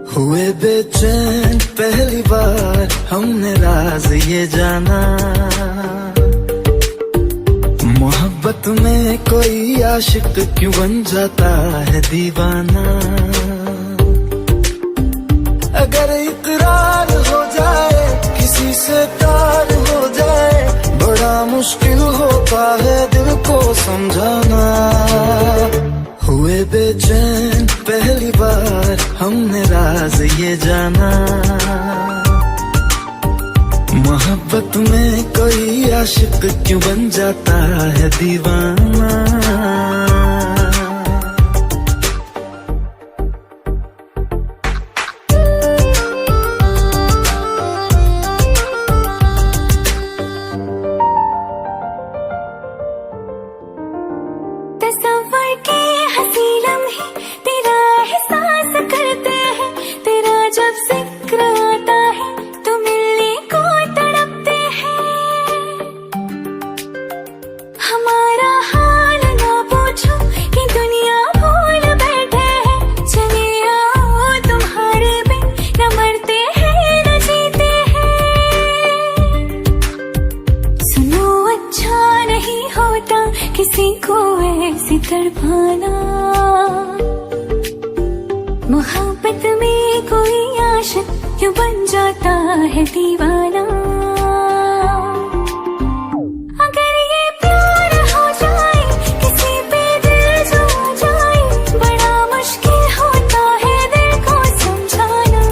हुए बेचैन पहली बार हमने राज ये जाना, मोहब्बत में कोई आशिक क्यों बन जाता है दीवाना। अगर इकरार हो जाए किसी से प्यार हो जाए, बड़ा मुश्किल होता है दिल को समझाना। हुए बेचैन पहली बार हमने राज ये जाना, मोहब्बत में कोई आशिक क्यों बन जाता है दीवाना। तस्वर के हंसी लम्हे तेरा एहसास करते हैं, तेरा जब जिक्र आता है तो मिलने को तड़पते हैं। हमारा हाल ना पूछो कि दुनिया भूल बैठे हैं, चले आओ तुम्हारे बिन न मरते हैं न जीते हैं। सुनो अच्छा नहीं होता किसी को ऐसी तड़पाना, मोहब्बत में कोई आशिक क्यों बन जाता है दीवाना। अगर ये प्यार हो जाए किसी पे दिल जो जाए, बड़ा मुश्किल होता है दिल को समझाना।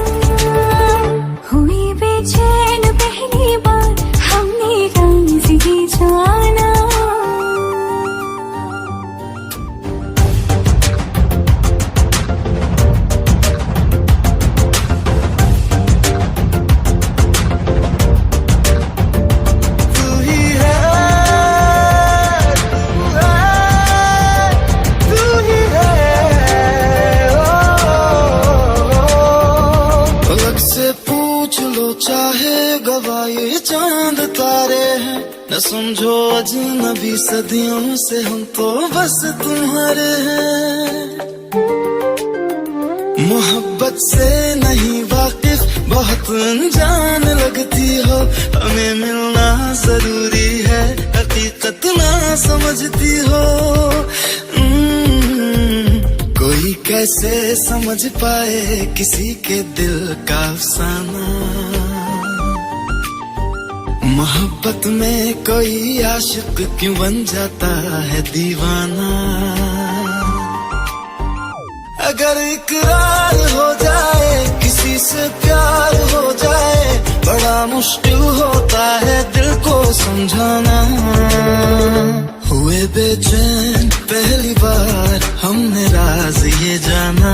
हुई बेचैन पहली बार हमने राज ये जाना। चाहे गवाए चांद तारे हैं, न समझो अजनबी सदियों से हम तो बस तुम्हारे हैं। मोहब्बत से नहीं वाकिफ बहुत अनजान लगती हो, हमें मिलना जरूरी है हकीकत ना समझती हो। कोई कैसे समझ पाए किसी के दिल का अफसाना, मोहब्बत में कोई आशिक क्यों बन जाता है दीवाना। अगर इकरार हो जाए किसी से प्यार हो जाए, बड़ा मुश्किल होता है दिल को समझाना। हुए बेचैन पहली बार हमने राज ये जाना,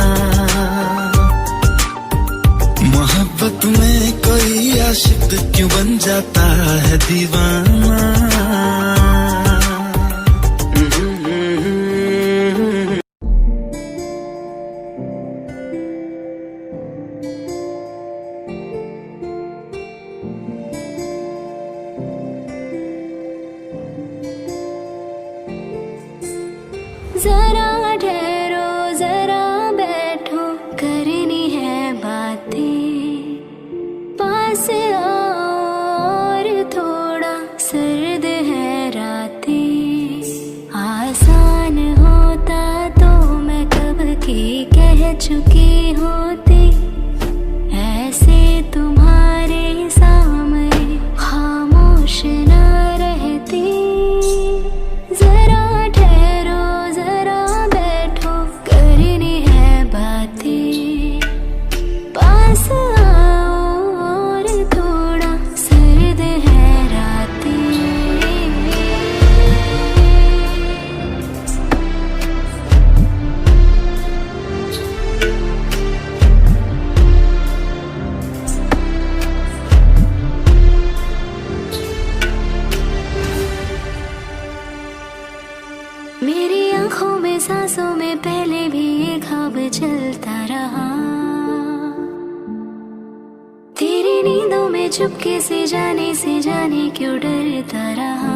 मोहब्बत में कोई आशिक क्यों बन जाता है दीवाना। जरा ठहरो जरा बैठो करनी है बातें, पास आओ और थोड़ा सर्द है रातें। आसान होता तो मैं कब की कह चुकी होती, ऐसे तुम्हारे सामने खामोश न रहती। जरा पास आओ और थोड़ा सर्द है रातें। मेरी आंखों में सांसों में पहले भी ये ख्वाब चलता रहा, तेरी नींदों में चुपके से जाने क्यों डरता रहा।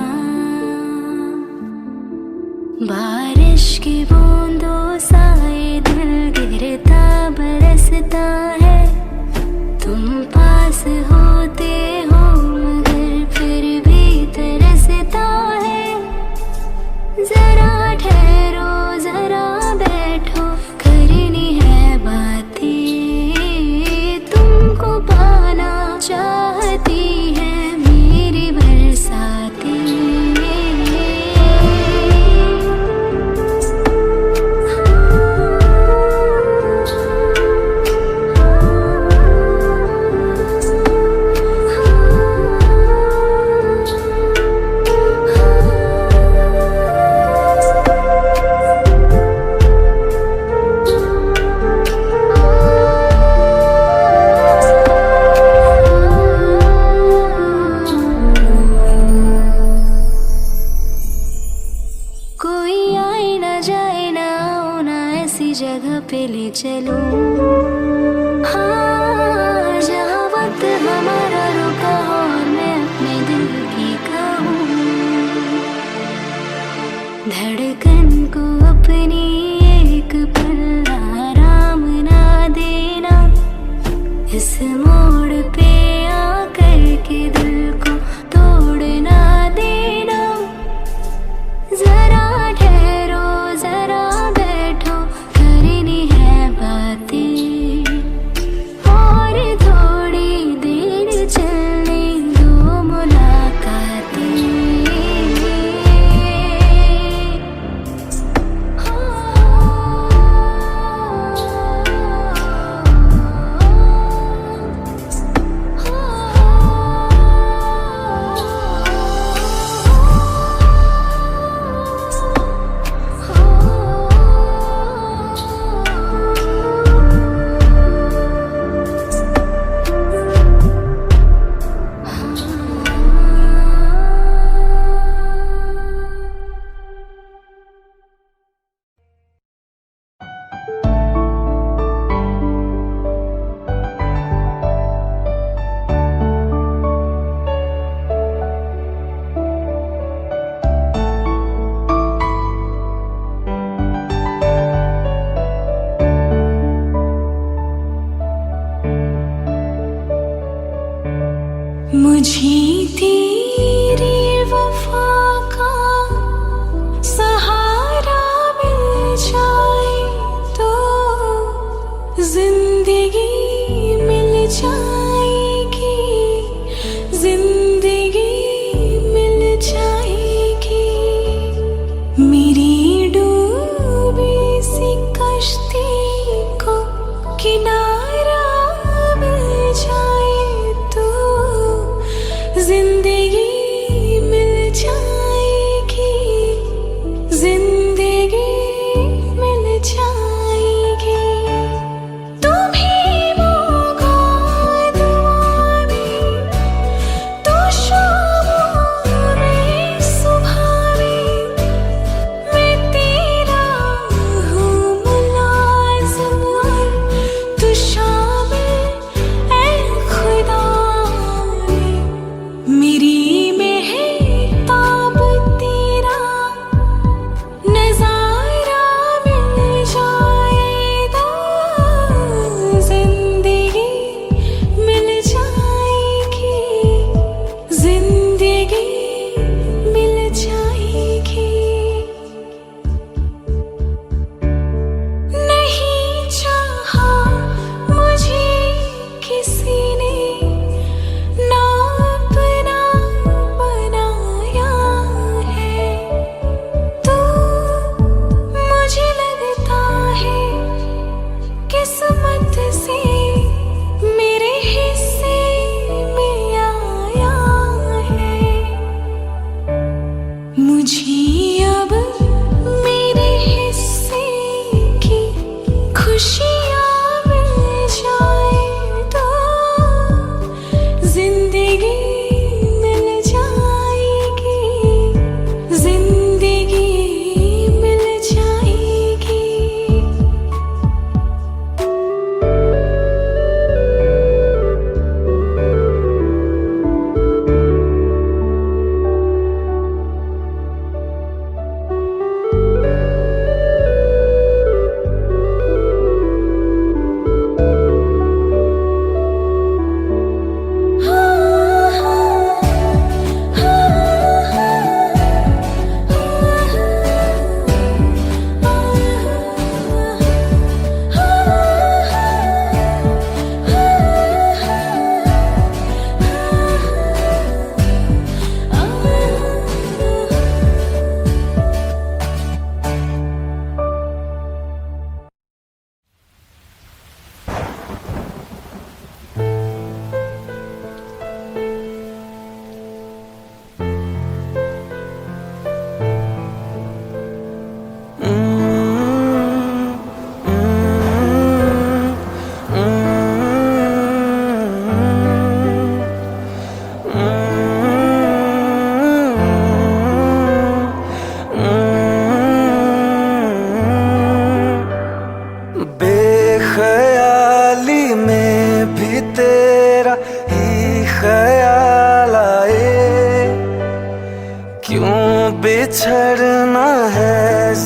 बारिश की बूंदों सा ये दिल गिरता बरसता है। तुम पास होते हो मगर फिर भी तरसता है। जरा ठहरो जरा बैठो करनी है बातें। तुमको पाना चाहती है मेरी बरसातें। कोई आए ना जाए ना आओ ना ऐसी जगह पे ले चलो। हाँ जहाँ वक्त हमारा रुका हो और मैं अपने दिल की कहूँ। धड़कन को अपनी एक पल आराम ना देना। इस मोड़ पे आकर के दिल को तोड़ ना देना। जरा ठहरो जरा बैठो करनी है बातें। और थोड़ी देर चलने दो मुलाकातें।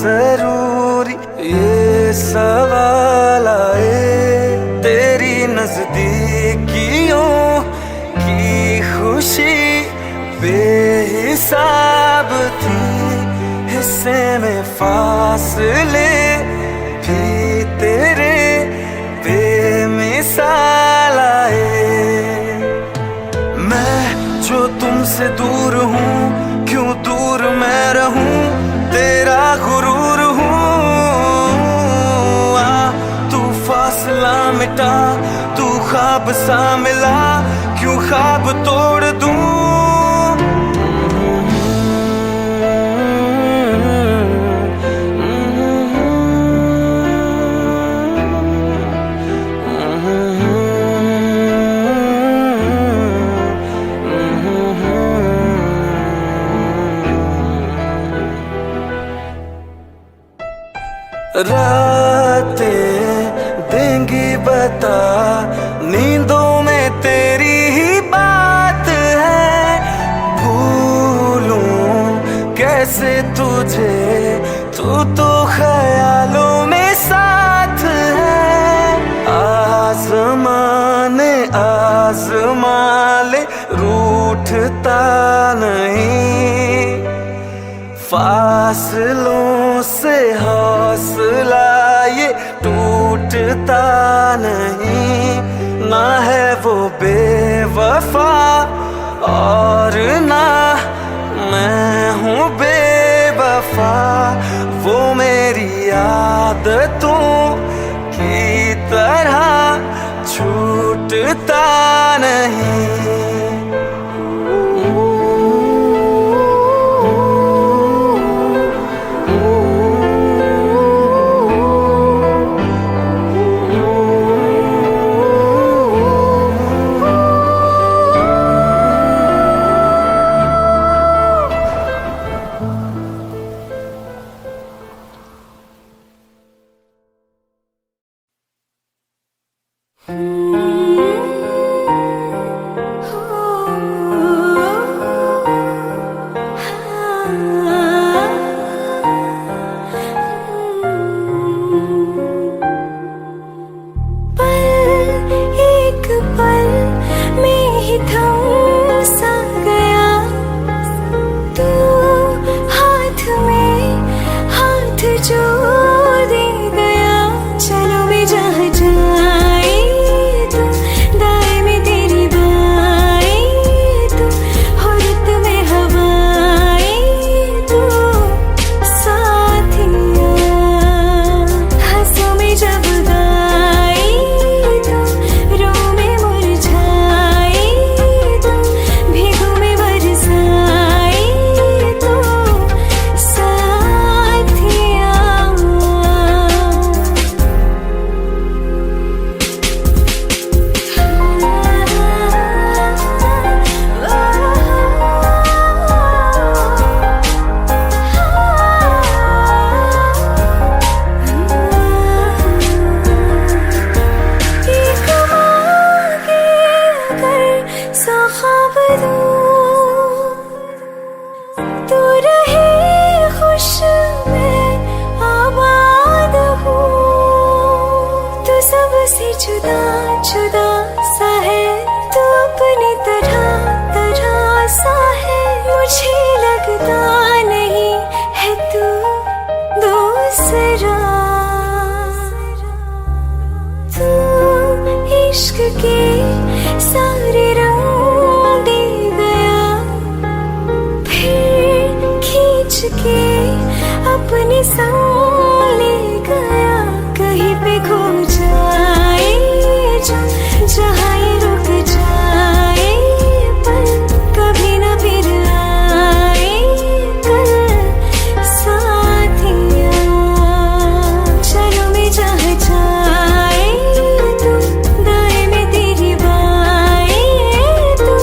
जरूरी ये सवाल आए, तेरी नजदीकियों की खुशी बेहिसाब थी, हिस्से में फासले भी तेरे बेमिसाल आए। मैं जो तुमसे दूर हूँ, क्यों दूर मैं रहूं, तेरा गुरूर हूँ। आ तू फासला मिटा, तू ख्वाब सा मिला, क्यों ख्वाब तोड़ दूं। रातें देंगी बता, नींदों में तेरी ही बात है। भूलूं कैसे तुझे, तू तो ख्यालों में साथ है। आज़माने आज़मा ले, रूठता नहीं, फासलों से हौसला ये टूटता नहीं। ना है वो बेवफा और ना मैं हूँ बेवफा, वो मेरी आदतों की तरह छूटता नहीं। जुदा जुदा सा है तो अपनी तरह तरह सा है, मुझे लगता नहीं है तू दूसरा। तू इश्क के सारे रंग दे गया, फिर खींच के अपने संग ले गया। कहीं पे खो जाए जहाँ ये रुक जाए, पर कभी न फिर आए कल साथिया। चलो मैं जहाँ जाए तू, दाएं में तेरी बाएं तू,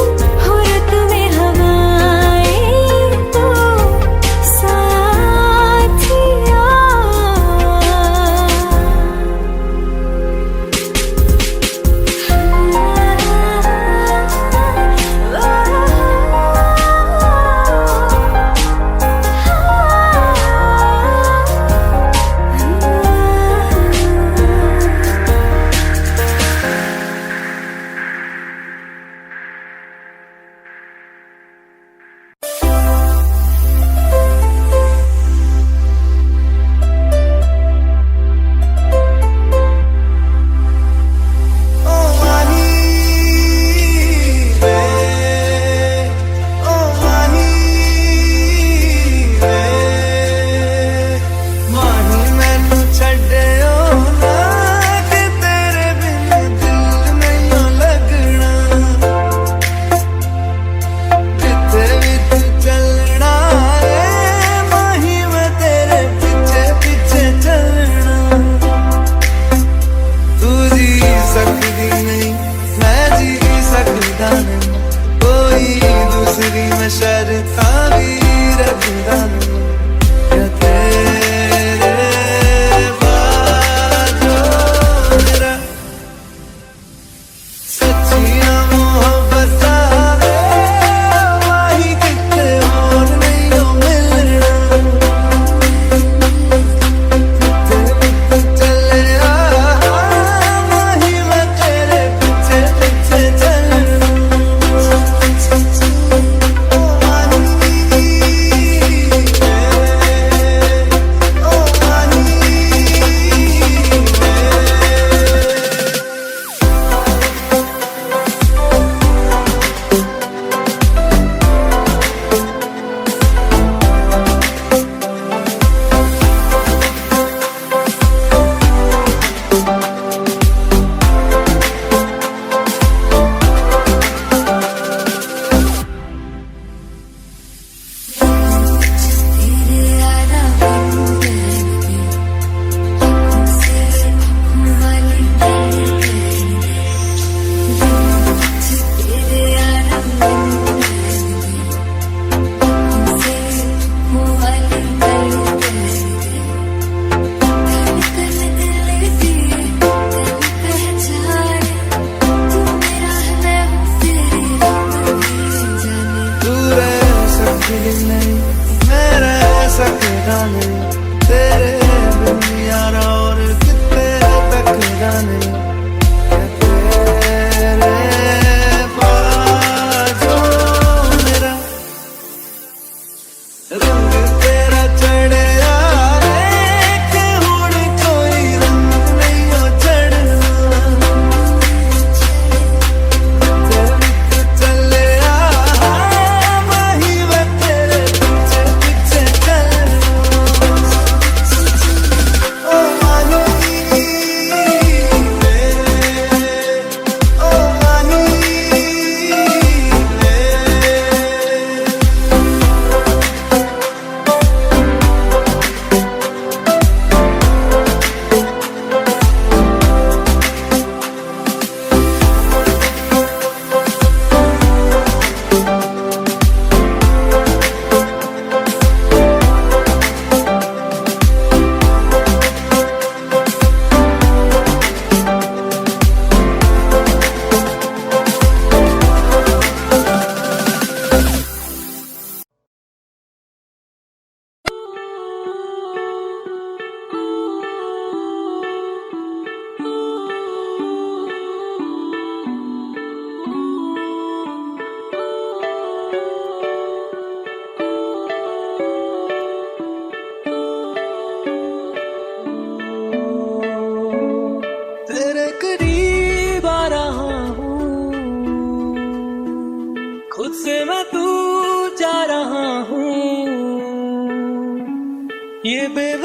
हो रुत में हवाएं तू साथिया।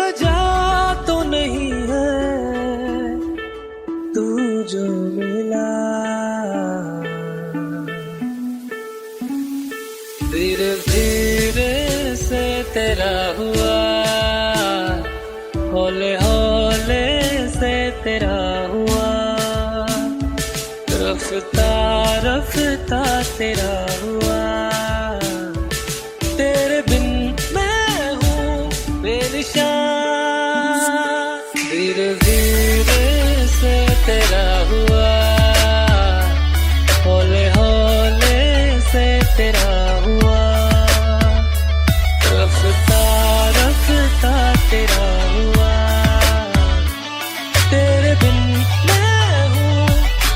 बेवजह तो नहीं है तू जो मिला, धीरे धीरे से तेरा हुआ, हौले हौले से तेरा हुआ, रफ्ता रफ्ता तेरा हुआ, तेरे बिन मैं हूँ बेनिशान, धीरे धीरे से तेरा हुआ, हौले हौले से तेरा हुआ, रफ्ता रफ्ता तेरा हुआ, तेरे बिन मैं हूँ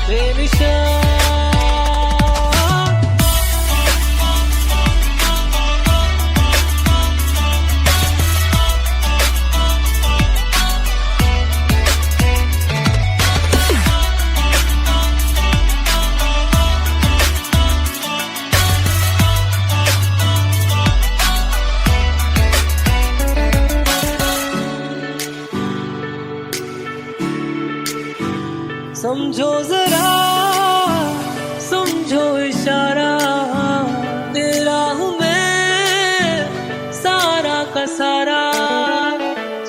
बेनिशान। समझो जरा, समझो इशारा, तेरा हूँ मैं सारा का सारा,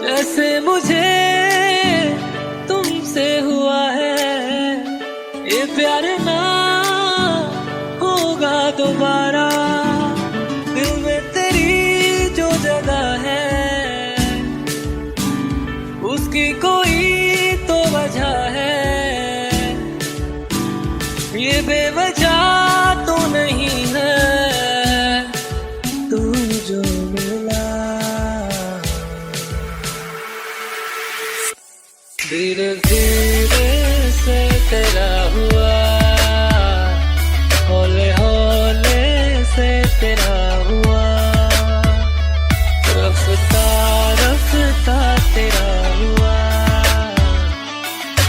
जैसे मुझे तुमसे हुआ है ये प्यार ना होगा दोबारा, दिल में तेरी जो जगह है उसकी कोई तो वजह है, ये बेवजह तो नहीं है तू जो मिला, धीरे धीरे से तेरा हुआ, हौले हौले से तेरा हुआ, रफ्ता रफ्ता तेरा हुआ,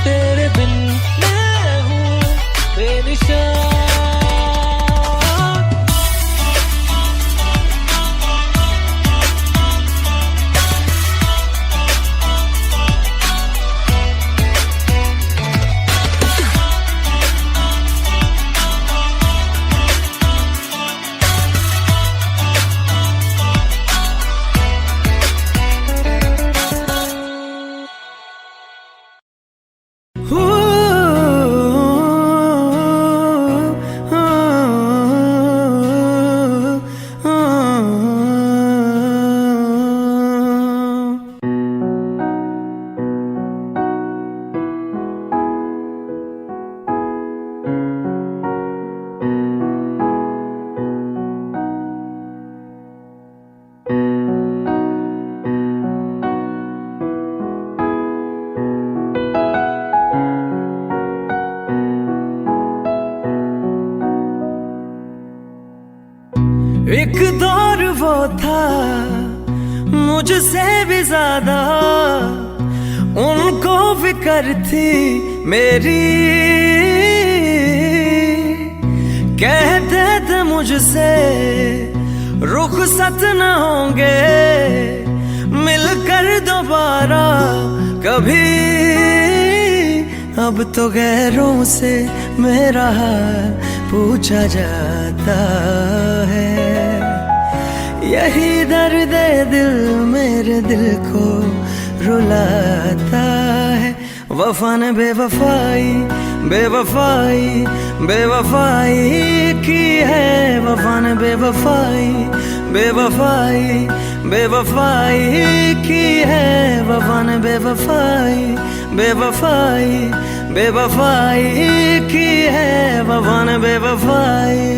तेरे बिन मैं हूँ बेनिशान। एक दौर वो था मुझसे भी ज्यादा, उनको फिक्र थी मेरी, कहते थे मुझसे रुखसत न होंगे मिलकर दोबारा कभी, अब तो गैरों से मेरा हाल पूछा जाता है, यही दर्द दिल मेरे दिल को रुलाता है, वफा ने बेवफाई बेवफाई बेवफाई की है, वफा ने बेवफाई बेवफाई बेवफाई की है, वफा ने बेवफाई बेवफाई बेवफाई की है, वफा ने बेवफाई।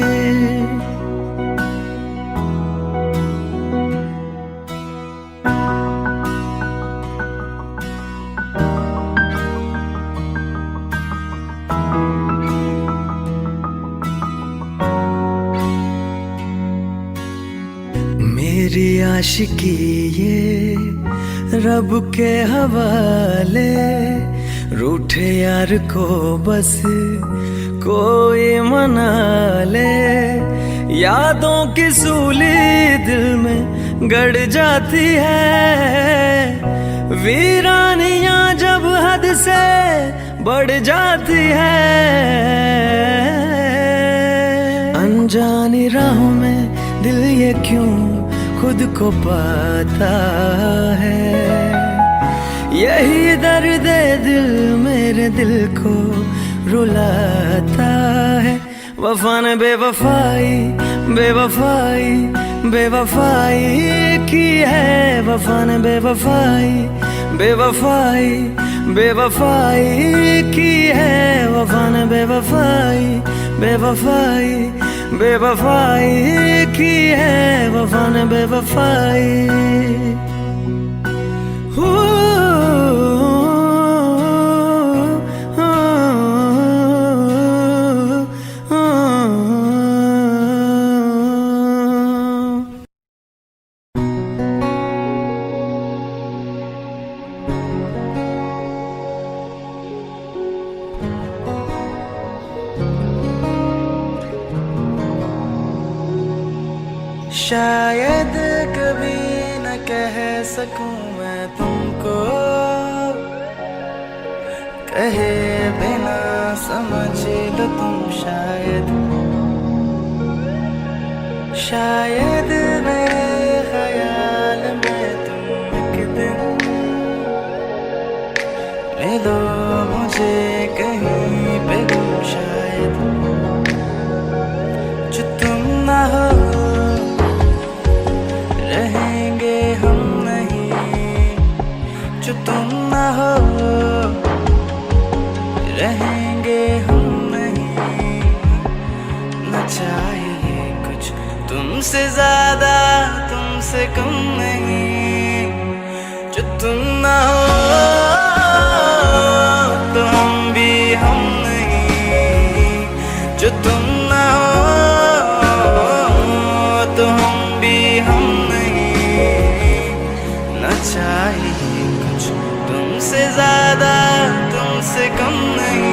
मेरी आशिकी ये रब के हवाले, रूठे यार को बस कोई मना ले, यादों की सूली दिल में गड़ जाती है। वीरानियां जब हद से बढ़ जाती है। अनजानी राहों में दिल ये क्यों खुद को पाता है। यही दर्द दिल मेरे दिल को रुलाता है। वफा ने बेवफाई बेवफाई बेवफाई की है। वफा ने बेवफाई बेवफाई बेवफाई की है। वफा ने बेवफाई बेवफाई बेवफाई की है। वफा ने बेवफाई। शायद कभी न कह सकूं मैं तुमको, कहे बिना समझ लो तुम शायद। शायद मेरे ख्याल में तुम एक दिन ले लो मुझे कहीं पे तुम शायद। जो तुम ना हो रहेंगे हम नहीं। जो तुम ना हो रहेंगे हम नहीं। न चाहिए कुछ तुमसे ज्यादा तुमसे कम नहीं। जो तुम ना हो तो हम भी हम नहीं। जो तुम ना हो तो हम भी हम नहीं। न चाहिए कुछ तुमसे ज्यादा तुमसे कम नहीं।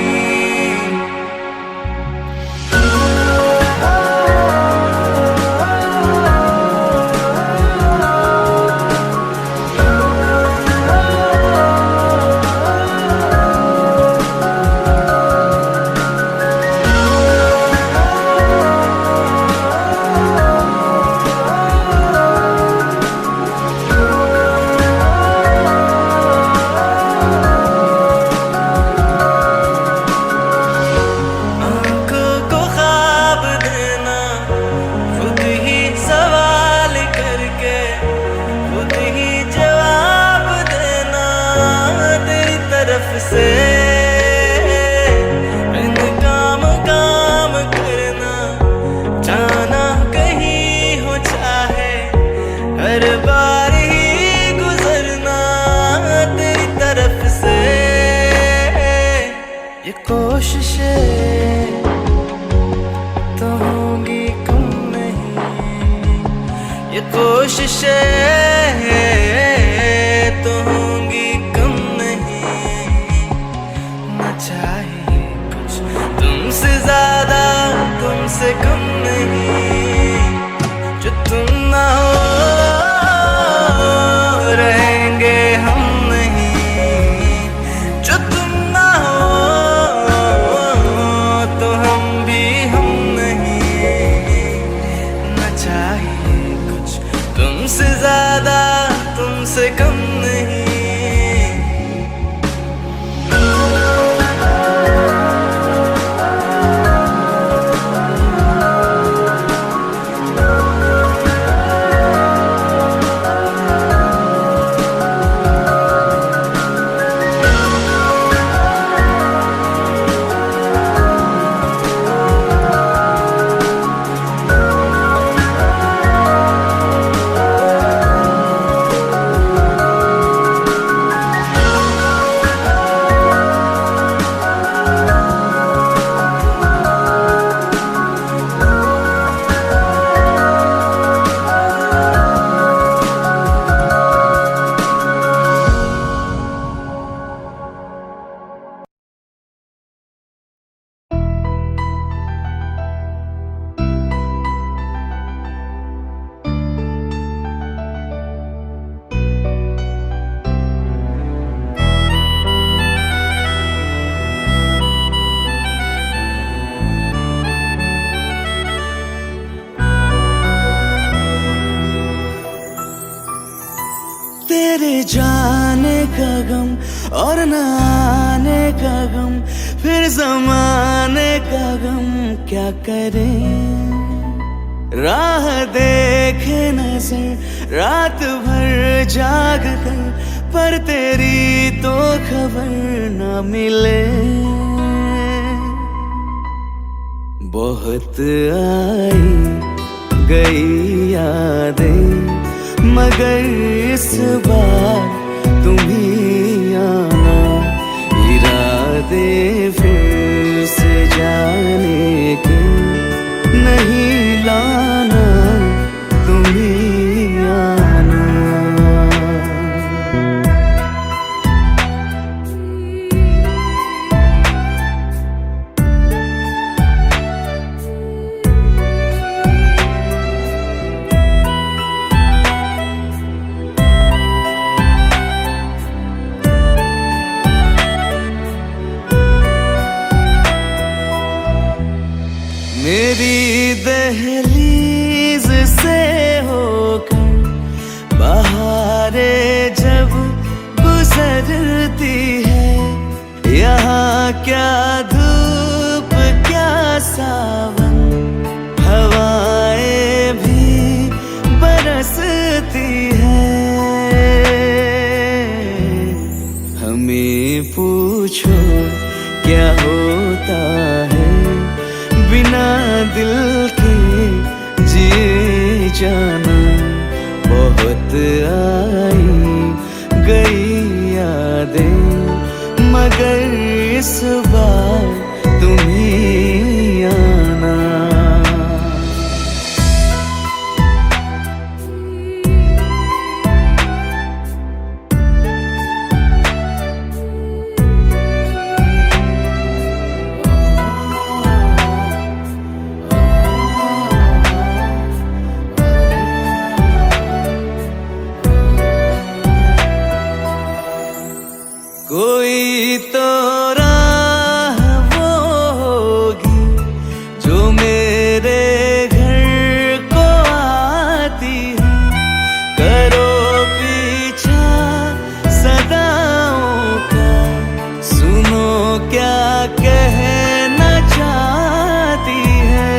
से काम काम करना जाना कहीं हो चाहे हर बार ही गुजरना तेरी तरफ से। ये कोशिशें तो होंगी कम नहीं। ये कोशिशें तो होंगी कम नहीं। न चाहिए कुछ तुमसे ज्यादा तुमसे कम नहीं। जो तुम ना हो रहेंगे हम नहीं। जो तुम ना हो तो हम भी हम नहीं। न चाहिए कुछ तुमसे ज्यादा और न आने का गम, फिर जमाने का गम क्या करें। राह देखे नजर रात भर जाग कर, पर तेरी तो खबर न मिले। बहुत आई गई यादें, मगर इस बार तुम ही आना। इरादे फिर से जाने के नहीं लाना, तुम ही आना। मेरी दहलीज से होकर बहारें जब गुजरती है, यहाँ क्या धूप क्या सावन, हवाएं भी बरसती है। हमें पूछो क्या होता है बिना दिल के जिए जाना। बहुत आई गई यादें, मगर इस बार तुम ही आना। कोई तो राह वो होगी जो मेरे घर को आती है। करो पीछा सदाओं का, सुनो क्या कहना चाहती है।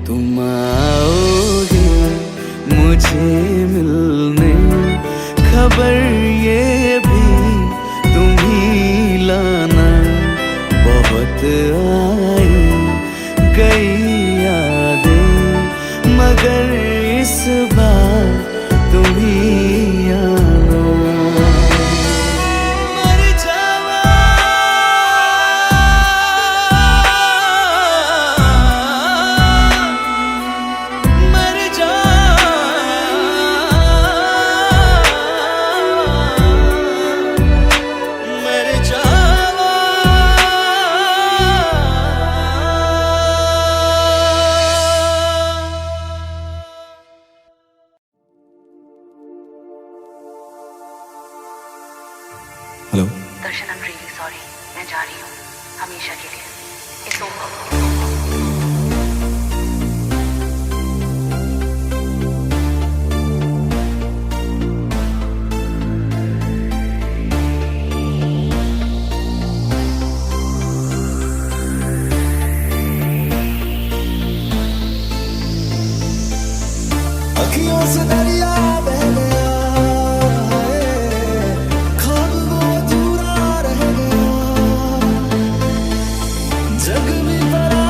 तुम आओगे मुझे मिलने, खबर ये भी तुम ही लाना। बहुत आई गई यादें, मगर इस बार तुम ही आना। मर जावा मर जा hello Darshan, I am really sorry, मैं जा रही हूँ हमेशा के लिए। It's over. अखियों से दरिया बह गया, ख्वाब वो अधूरा रह गया। जग में बड़ा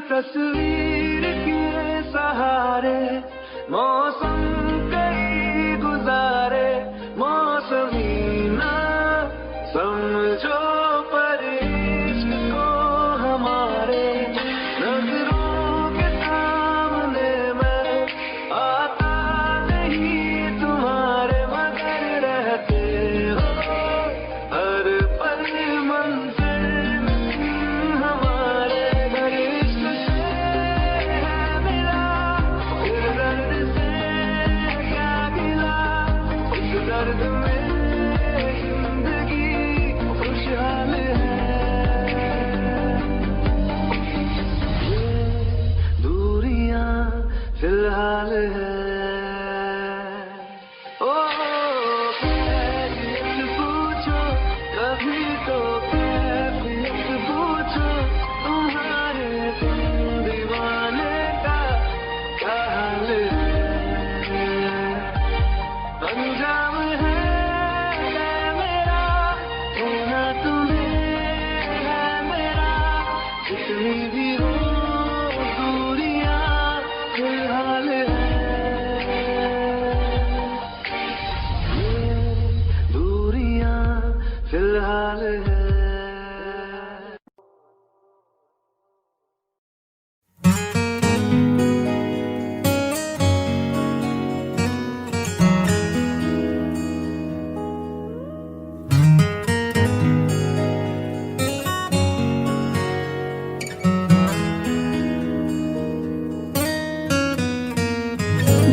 तस्वीर के सहारे मौसम कई गुजारे, मौसमी ना समझो पर इश्क को हमारे, नजरों के सामने मैं आता नहीं तुम्हारे, मगर रहते हो हर पल मंजिल हमारे, हर इश्क से है मिला फिर दर्द से क्या गिला, इस दर्द में जिंदगी खुशहाल है। ये दूरियां फिलहाल है। ओ कैफियत पूछो कभी तो कैफियत पूछो, तुम्हारे दीवाने का क्या हाल है। अंजाम है मेरा होना तुम्हें है मेरा, जितनी भी हो दूरियां फिलहाल है। ये दूरियां फिलहाल है।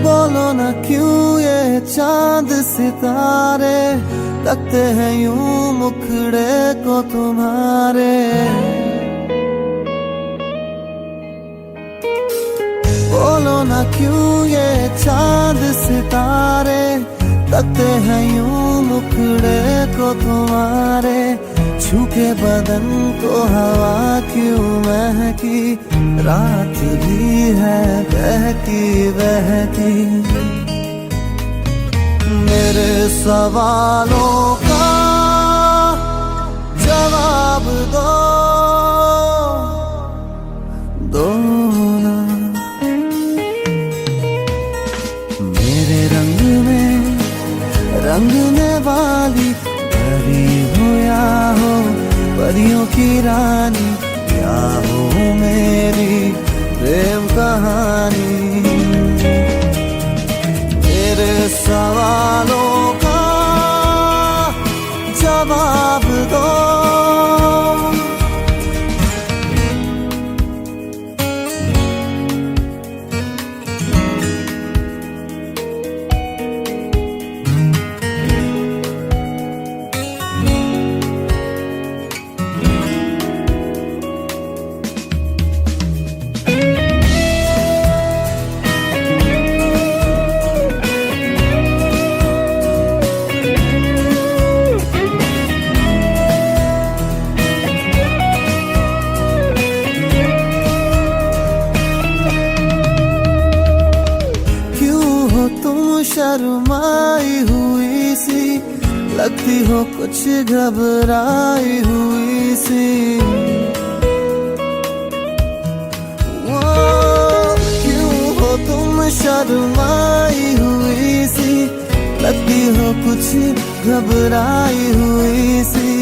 बोलो ना क्यों ये चांद सितारे लगते हैं यूं मुखड़े को तुम्हारे। बोलो ना क्यों ये चांद सितारे लगते हैं यूं मुखड़े को तुम्हारे, छूके बदन को हवा क्यों महकी, रात भी है बहकी बहकी। मेरे सवालों का जवाब दो ना। मेरे रंग में रंगने वाली परी हो या हो परियों की रानी, या हो मेरी प्रेम कहानी। मेरे सवालों का जवाब दो। शर्माई हुई सी लगती हो कुछ घबराई हुई सी, वो क्यों हो तुम शर्माई हुई सी लगती हो कुछ घबराई हुई सी।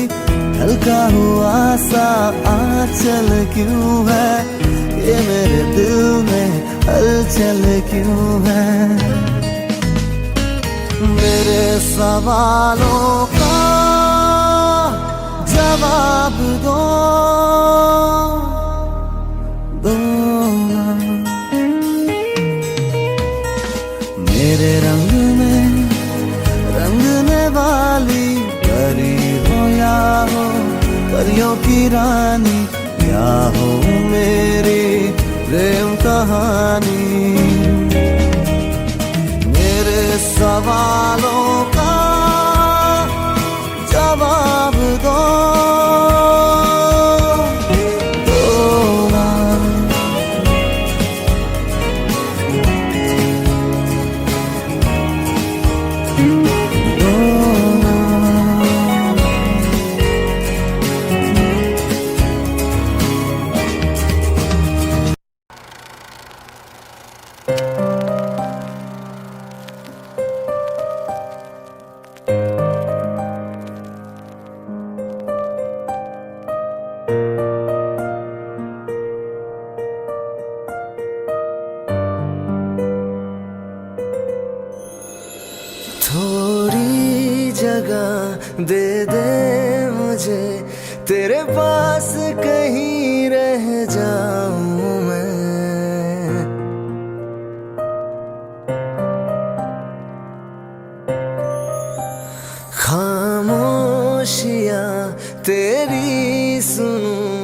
हल्का हुआ सा आंचल क्यों है, ये मेरे दिल में हलचल क्यों है। मेरे सवालों का जवाब दो ना। मेरे रंग में रंगने वाली परी हो या हो परियों की रानी, या हो मेरी प्रेम कहानी। मेरे सवालों का जवाब दो। दे दे मुझे, तेरे पास कहीं रह जाऊं मैं। खामोशियां तेरी सुनूं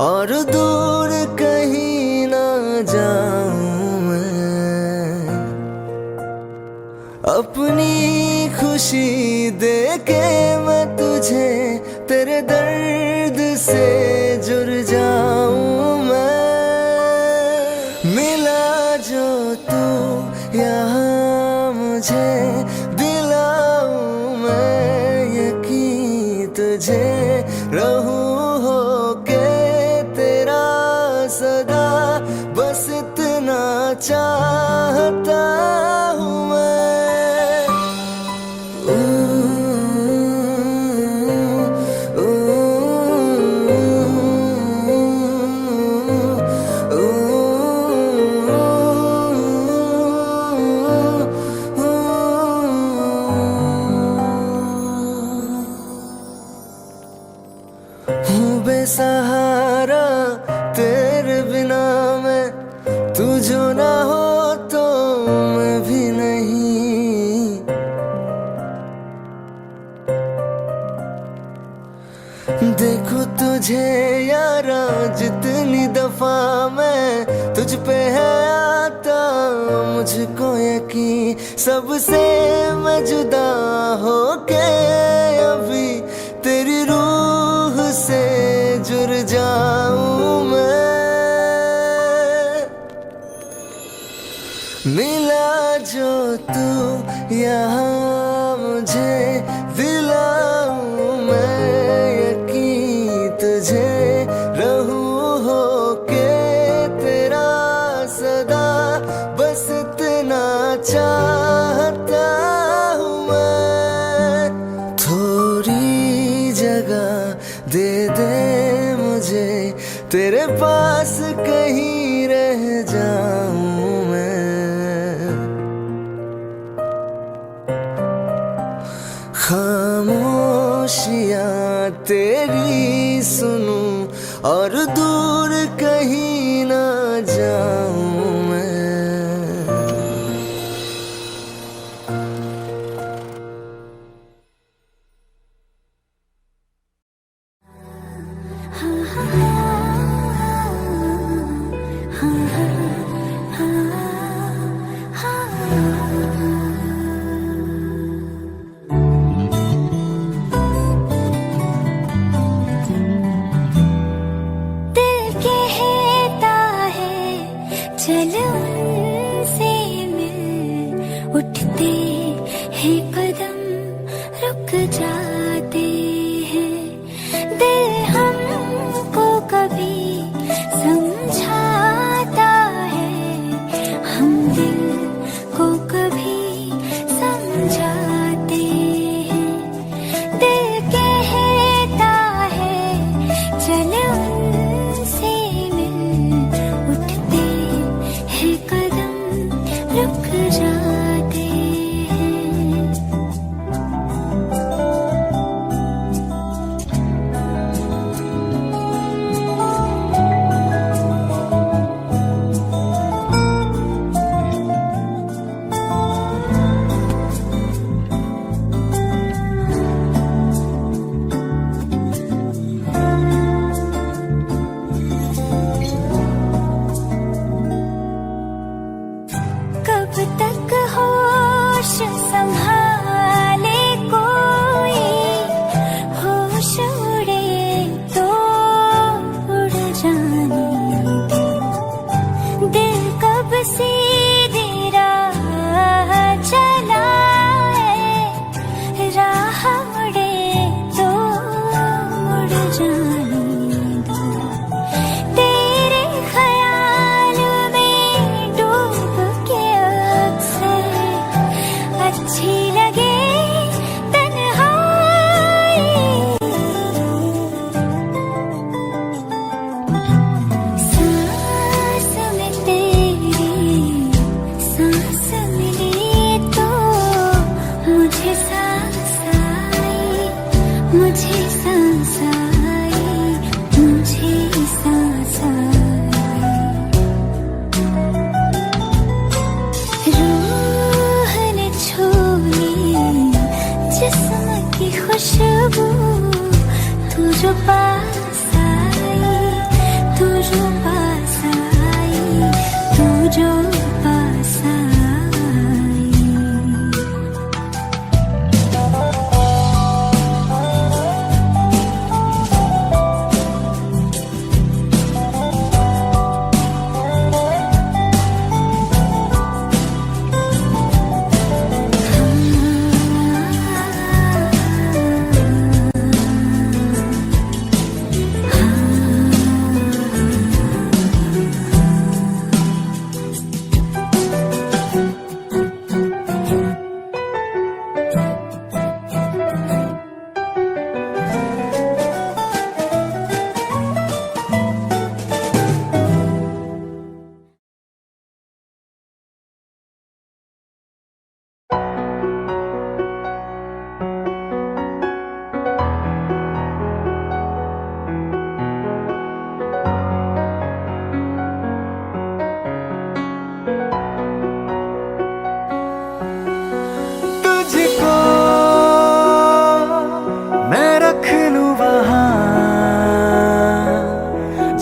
और दूर कहीं ना जाऊं मैं। अपनी खुशी दे के मैं तुझे तेरे दर्द से जुड़ जाऊं मैं। मिला जो तू यहाँ मुझे, दिलाऊं मैं यकीन तुझे, रहूं होके तेरा सदा, बस इतना चाहता हूँ मैं। हूँ बेसहारा तेरे बिना मैं, तू जो ना हो तो मैं भी नहीं। देखो तुझे यारा जितनी दफा मैं तुझ पे है आता, मुझको यकीन सबसे मैं जुदा होके अभी तेरी रूह से जुड़ जाऊं मैं। मिला जो तू यहाँ मुझे, दिलाऊं मैं यकीन तुझे, रहूं होके तेरा सदा, बस इतना चाहता हूँ मैं। थोड़ी जगह दे दे मुझे, तेरे पास कहीं रह जाऊं मैं। खामोशियां तेरी सुनूं और दूर कहीं ना जाऊं मैं। दिल कहता है चल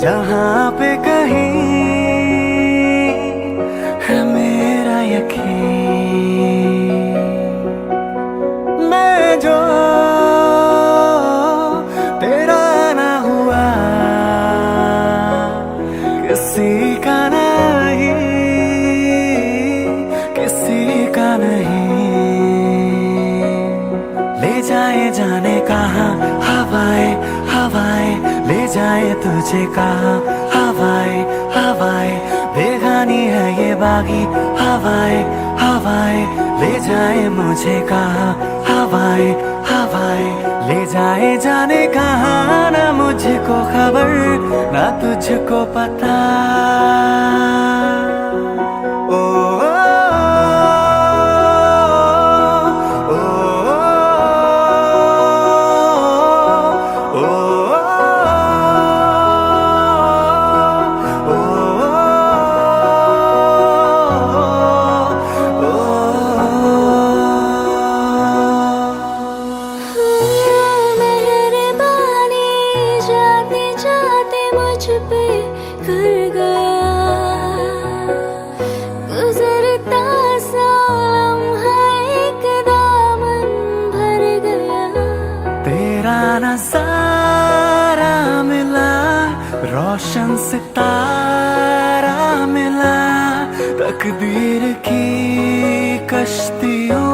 जहाँ पे कहीं है मेरा यकीन, मैं जो तेरा ना हुआ किसी का नहीं, किसी का नहीं। ले जाए जाने कहाँ हवाएं हवाएं, ले जाए तुझे कहाँ हवाएं हवाएं, बेगानी है ये बागी हवाएं हवाएं, ले जाए मुझे कहाँ हवाएं हवाएं, ले जाए जाने कहाँ, ना मुझको खबर ना तुझको पता। ओ, मेहरबानी जाते जाते मुझ पे कर गया, गुजरता सा लम्हा एक दामन भर गया। तेरा नजारा मिला, रोशन सितारा मिला, तकदीर की कश्तियों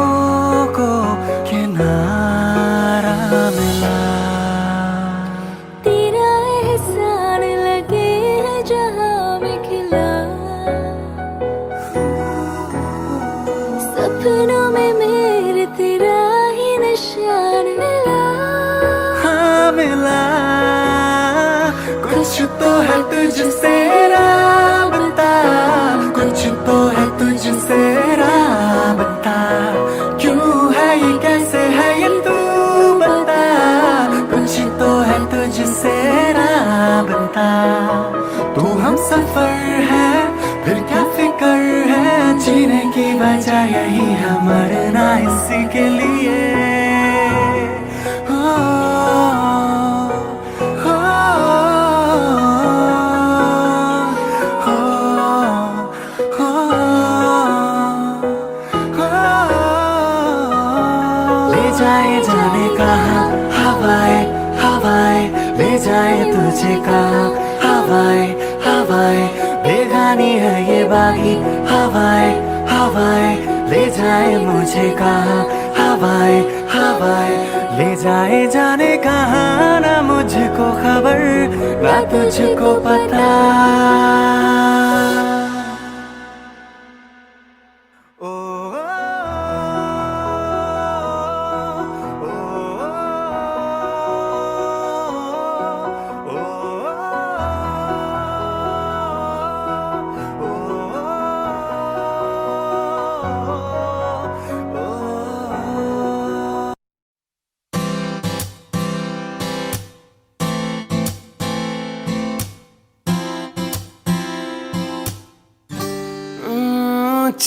को किनारा मिला। तेरा एहसान लगे है जहाँ में खिला, सपनों में मेरे तेरा ही निशान मिला। हाँ मिला, कुछ तो है तुझसे राबता, कुछ तो है तुझसे राबता, क्यों है ये कैसे है ये तू बता, कुछ तो है तुझसे राबता। तू हम सफर है फिर क्या फिकर है, जीने की वजह यही है मरना इसी के लिए। ले जाए जाने कहाँ हवाएं हवाएं, ले जाए तुझे कहाँ हवाएं हवाएं, बेगानी है ये बागी हवाएं हवाएं, ले जाए मुझे कहाँ हवाएं हवाएं, ले जाए जाने कहाँ, ना मुझको खबर ना तुझको पता। ओ,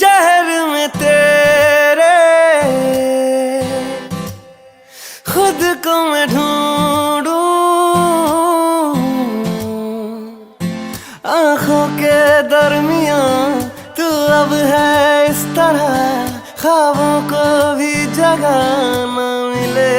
चेहरे में तेरे खुद को मैं ढूंढूं, आंखों के दरमियां तू अब है इस तरह, ख्वाबों को भी जगह न मिले।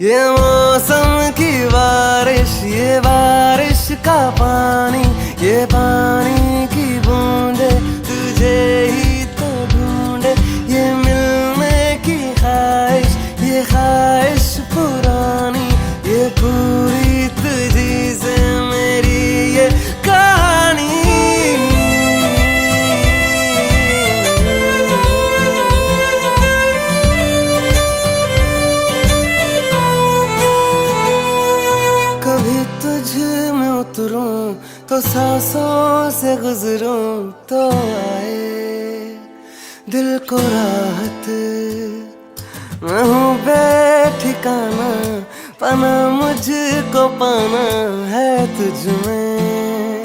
ये मौसम की बारिश, ये बारिश का पानी, ये पानी की बूंदे तुझे ही तो ढूंढे, ये मिलने की ख्वाहिश, ये ख्वाहिश पुरानी, ये पूरी तुझी से मेरी ये कहानी। कभी तुझ में उतरूं तो सांसों से गुजरूं तो आए दिल को राहत, मैं हूँ बेठिकाना, पाना मुझको पाना है तुझ में,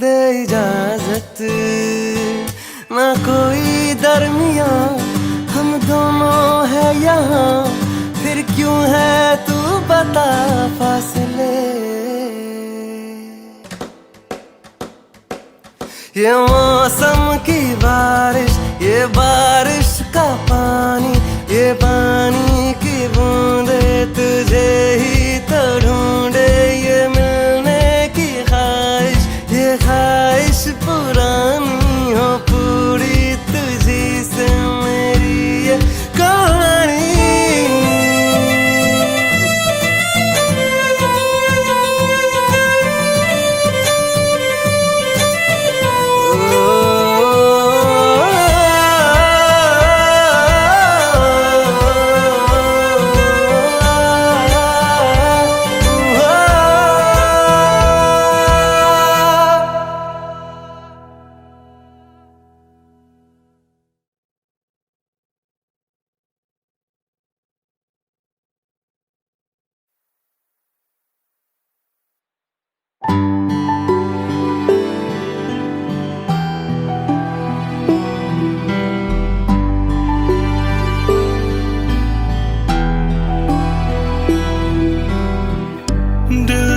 दे इजाजत ना कोई दरमिया, हम दोनों है यहाँ, फिर क्यों है तू बता फासले। ये मौसम की बारिश, ये बारिश का पानी, ये पानी की बूंदे तुझे ही तो ढूंढे। ये मिलने की ख्वाहिश, ये ख्वाहिश पुरानी हो पूरी तुझी से मेरी ये कहानी।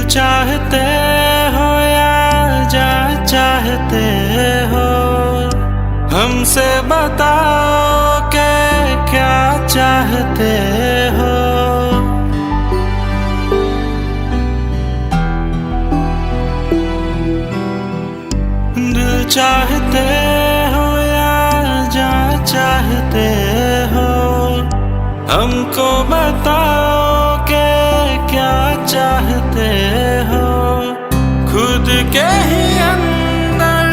चाहते हो या जा चाहते हो, हमसे बताओ के क्या चाहते हो। दिल चाहते हो या जा चाहते हो, हमको बताओ के क्या चाहते हो। खुद के ही अंदर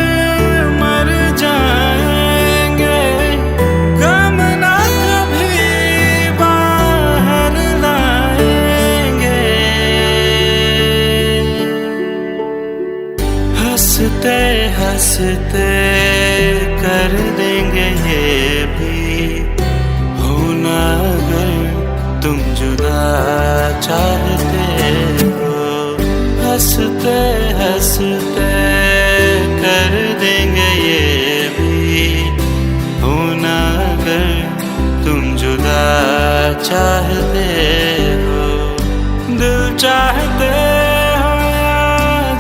मर जाएंगे, गम ना कभी बाहर लाएंगे। हंसते हंसते कर देंगे ये भी, होना अगर तुम जुदा चाहते हो। हंसते हंसते कर देंगे ये भी, होना अगर तुम जुदा चाहते हो। दिल चाहते हो या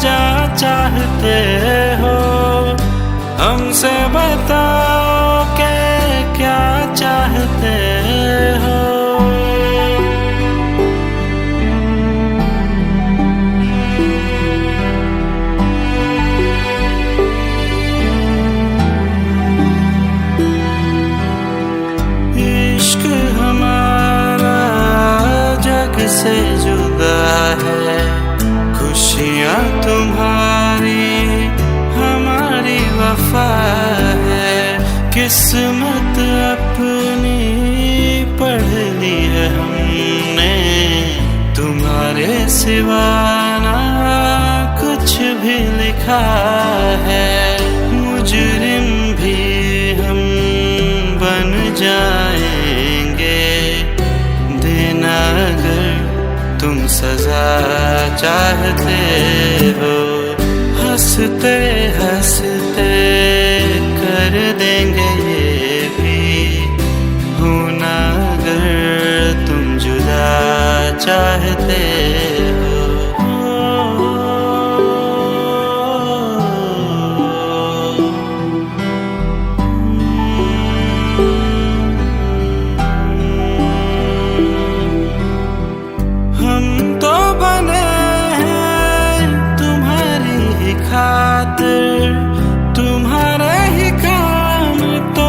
जा चाहते हो, हमसे बताओ के क्या चाहते हो। से जुदा है, खुशियाँ तुम्हारी हमारी वफा है। किस्मत अपनी पढ़ ली है हमने, तुम्हारे सिवा ना कुछ भी लिखा है। मुजरिम भी हम बन जाएंगे, देना अगर तुम सजा चाहते हो। हंसते हंसते कर देंगे ये भी, होना अगर तुम जुदा चाहते हो। तुम्हारे ही काम तो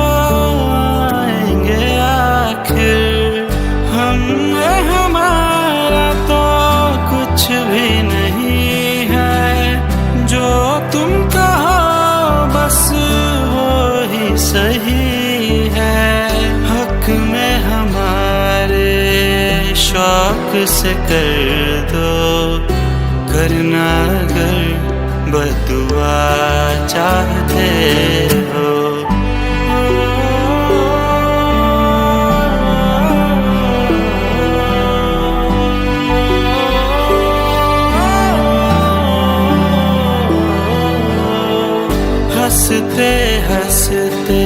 आएंगे आखिर, हम हमारा तो कुछ भी नहीं है। जो तुम कहो बस वो ही सही है। हक में हमारे शौक से कर दो, करना अगर बदुआ चाहते हो। हंसते हंसते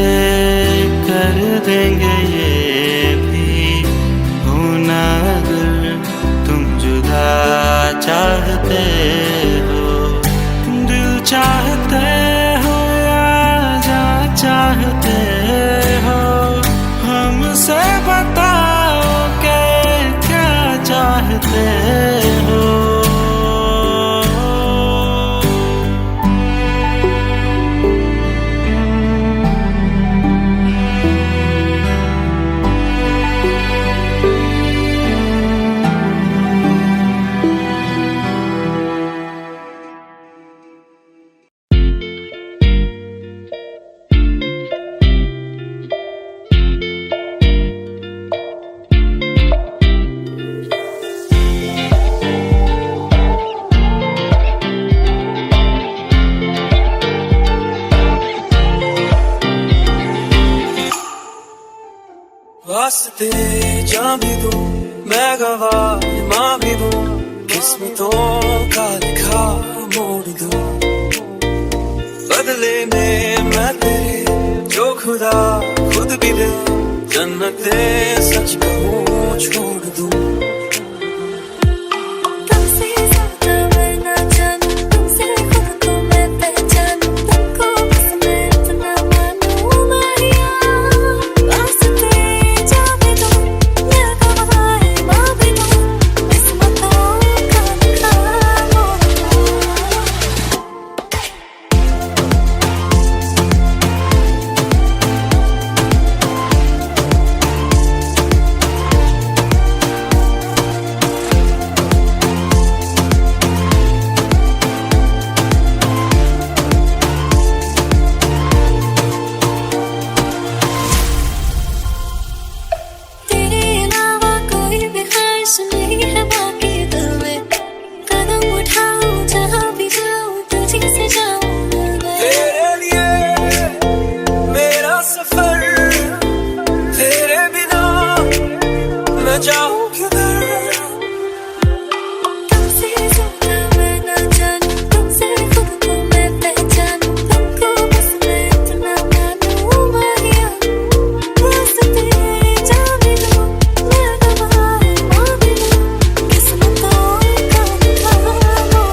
कर देंगे ये भी, होना अगर तुम जुदा चाहते हो। दिल चाहते हो या करते हो। वास्ते जा भी दूं मैं गवाह माँ भी दूं, किस्मतों का लिखा मोड़ दूं। बदले में मैं तेरे जो खुदा खुद भी दे, जन्नते सच कहूँ छोड़ दूं। तुमसे ज्यादा मैं ना जानूं, तुमसे खुद को मैं पहचानूं, तुमको बस मैं इतना मानूं माहिया। वास्ते जा भी दूं मैं गवाह माँ भी दूं, किस्मतों का लिखा मोड़ दूं। तेरे अलावा कोई भी ख्वाहिश नहीं है बाकी दिल में, कदम उठाऊं जहाँ भी जाऊं तुझी से जाऊं मैं। तेरे लिए मेरा सफर, तेरे बिना मैं जाऊं किधर। तुमसे ज्यादा मैं ना जानूं, तुमसे खुद को मैं पहचानूं, तुमको बस मैं इतना मानूं माहिया। वास्ते जा भी दूं मैं गवाह माँ भी दूं, किस्मतों का लिखा मोड़ दूं।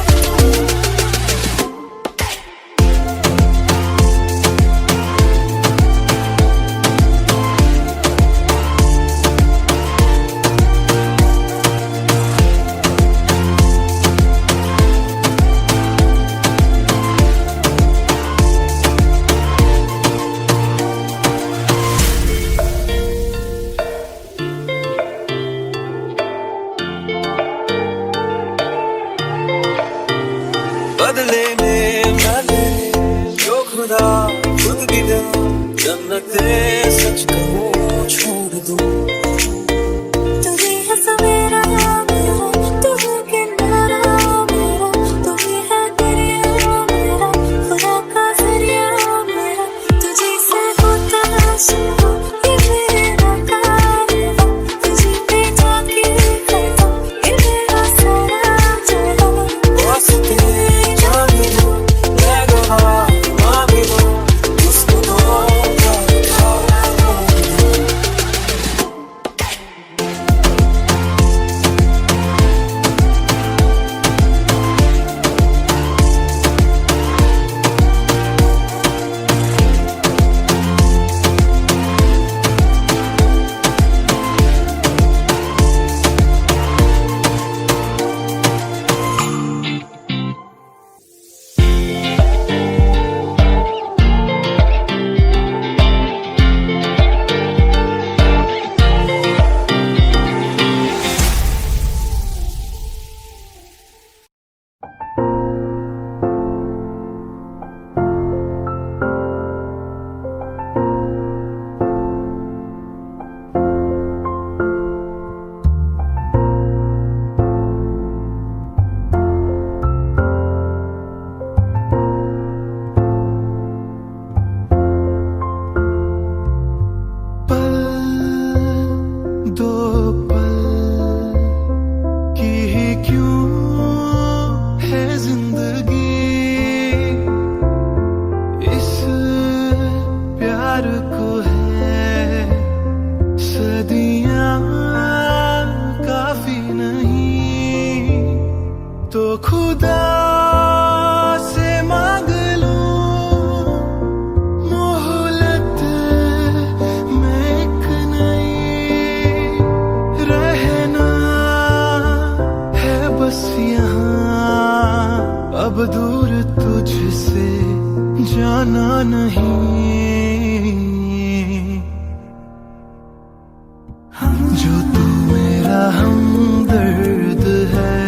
बदले में मैं तेरे जो खुदा खुद भी दे, जन्नते सच कहूँ छोड़ दूं। तू ही है सवेरा मेरा, तू है किनारा मेरा, तू ही है दरिया मेरा, खुदा का जरिया मेरा। तुझी से होता शुरू ये मेरा कारवां, तुझी पे जाके खत्म ये मेरा सारा जहां। वास्ते जा भी दूं मैं गवाह माँ भी दूं, किस्मतों का लिखा मोड़ दूं। अब दूर तुझसे जाना नहीं, जो तू मेरा हमदर्द है,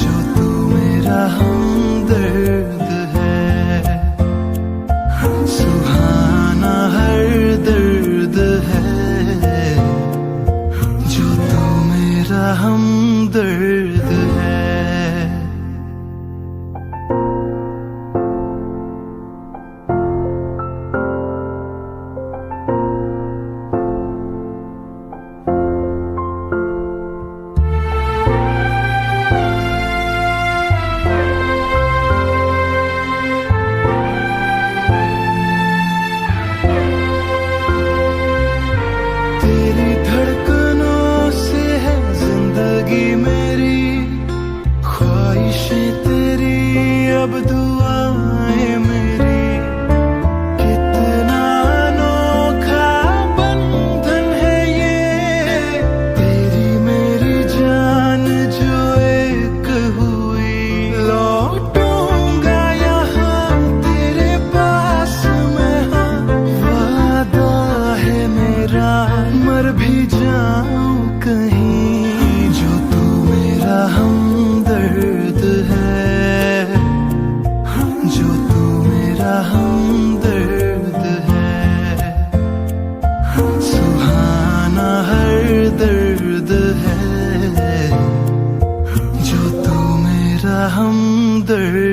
जो तू मेरा हमदर्द है, सुहाना हर दर्द है, जो तू मेरा हमदर्द है। तेरी धड़कनों से है जिंदगी मेरी, ख्वाहिशें तेरी अब दुआएं मेरी, कितना अनोखा बंधन है ये, तेरी मेरी जान जो एक हुई, लौटूंगा यहाँ तेरे पास मैं, हाँ वादा है मेरा, मर भी जाऊं कहीं, जो तू मेरा हमदर्द है, जो तू मेरा हमदर्द है, सुहाना हर दर्द है, जो तू मेरा हमदर्द